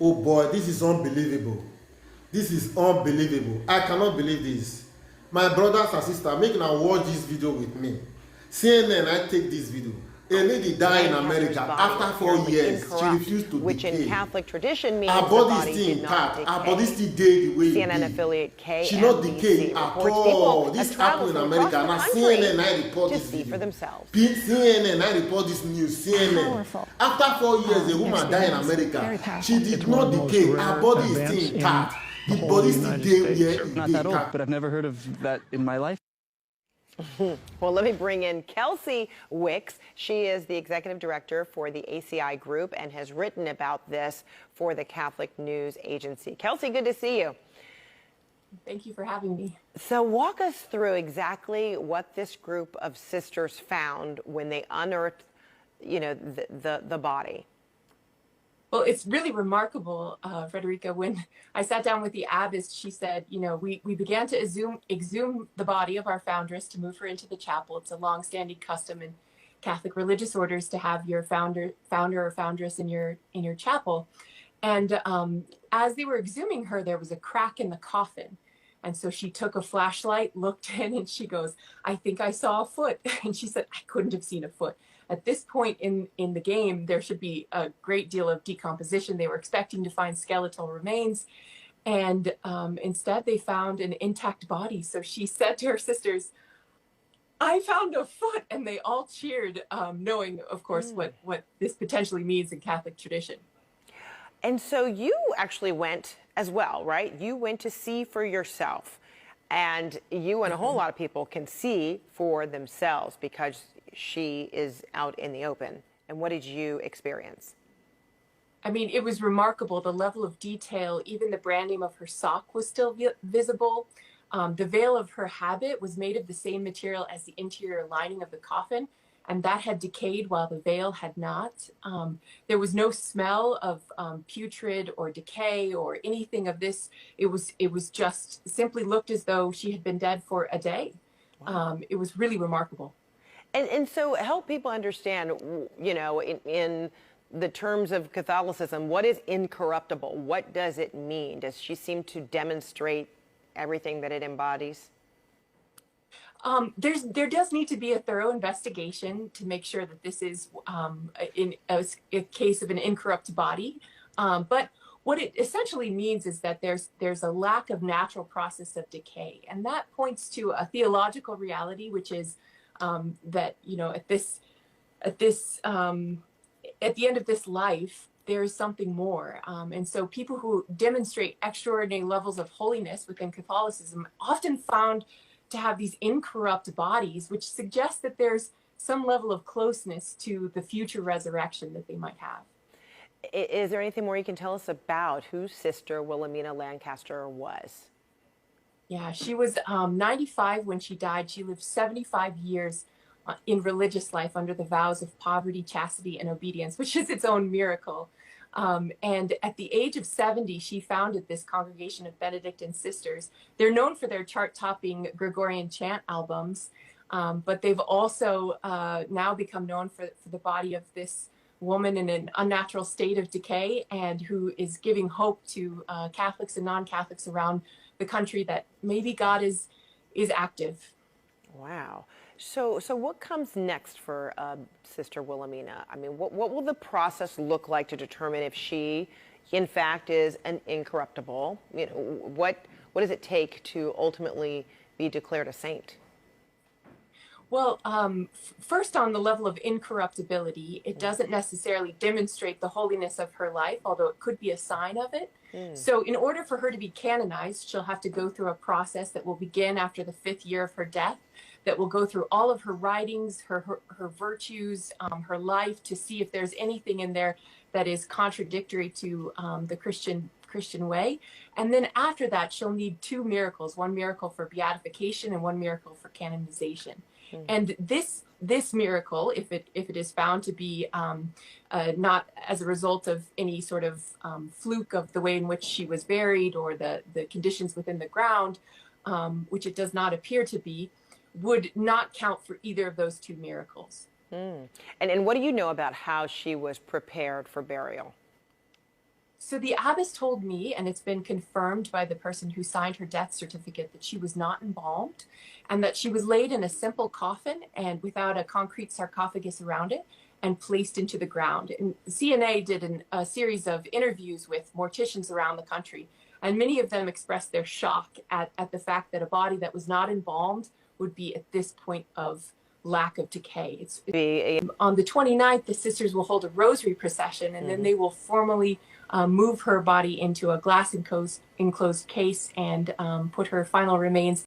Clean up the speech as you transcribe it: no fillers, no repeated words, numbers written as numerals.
Oh boy, this is unbelievable. This is unbelievable. I cannot believe this. My brothers and sisters, make now watch this video with me. CNN, I take this video. A lady died in Lancaster's America body after 4 years. She incorrupt, refused to which in decay. Catholic tradition Her means the body is body still did not intact. Her body decay. still dey the way e CNN be. affiliate She not decay KMBC at reports people all. have This traveled happened in from across America. the Now country CNN I report to this see for video. themselves. CNN I report this news. CNN. Powerful. After 4 years, a woman died in Experience. Very America. powerful. She did It's one not of the most decay. Her rare body is events still in intact. the The whole body still United dey States. where Not e that dey. old, but I've never heard of that in my life. Well, let me bring in Kelsey Wicks. She is the executive director for the ACI Group and has written about this for the Catholic News Agency. Kelsey, good to see you. Thank you for having me. So walk us through exactly what this group of sisters found when they unearthed, the body. Well, it's really remarkable, Frederica. When I sat down with the abbess, she said, we began to exhume the body of our foundress to move her into the chapel. It's a long-standing custom in Catholic religious orders to have your founder or foundress in your chapel. And as they were exhuming her, there was a crack in the coffin. And so she took a flashlight, looked in, and she goes, "I think I saw a foot." And she said, "I couldn't have seen a foot." At this point in the game, there should be a great deal of decomposition. They were expecting to find skeletal remains. And instead, they found an intact body. So she said to her sisters, "I found a foot." And they all cheered, knowing, of course, what this potentially means in Catholic tradition. And so you actually went as well, right? You went to see for yourself. And you and a whole lot of people can see for themselves because she is out in the open. And what did you experience? I mean, it was remarkable, the level of detail. Even the branding of her sock was still visible. The veil of her habit was made of the same material as the interior lining of the coffin, and that had decayed while the veil had not. There was no smell of putrid or decay or anything of this. It was just simply looked as though she had been dead for a day. Wow. It was really remarkable. And so help people understand, in the terms of Catholicism, what is incorruptible? What does it mean? Does she seem to demonstrate everything that it embodies? There does need to be a thorough investigation to make sure that this is in a case of an incorrupt body. But what it essentially means is that there's a lack of natural process of decay, and that points to a theological reality, which is that at the end of this life, there is something more. And so people who demonstrate extraordinary levels of holiness within Catholicism often found to have these incorrupt bodies, which suggests that there's some level of closeness to the future resurrection that they might have. Is there anything more you can tell us about who Sister Wilhelmina Lancaster was? Yeah, she was 95 when she died. She lived 75 years in religious life under the vows of poverty, chastity, and obedience, which is its own miracle. And at the age of 70, she founded this congregation of Benedictine sisters. They're known for their chart-topping Gregorian chant albums, but they've also now become known for the body of this woman in an unnatural state of decay and who is giving hope to Catholics and non-Catholics around the country that maybe God is active. Wow. So what comes next for Sister Wilhelmina? I mean, what will the process look like to determine if she, in fact, is an incorruptible? What does it take to ultimately be declared a saint? Well, first on the level of incorruptibility, it doesn't necessarily demonstrate the holiness of her life, although it could be a sign of it. So in order for her to be canonized, she'll have to go through a process that will begin after the 5th year of her death, that will go through all of her writings, her virtues, her life, to see if there's anything in there that is contradictory to the Christian way. And then after that, she'll need 2 miracles, one miracle for beatification and one miracle for canonization. And this miracle, if it is found to be not as a result of any sort of fluke of the way in which she was buried or the conditions within the ground, which it does not appear to be, would not count for either of those 2 miracles. And what do you know about how she was prepared for burial? So the abbess told me, and it's been confirmed by the person who signed her death certificate, that she was not embalmed and that she was laid in a simple coffin and without a concrete sarcophagus around it and placed into the ground. And CNA did a series of interviews with morticians around the country, and many of them expressed their shock at the fact that a body that was not embalmed would be at this point of lack of decay. On the 29th, the sisters will hold a rosary procession, and then they will formally move her body into a glass enclosed case and put her final remains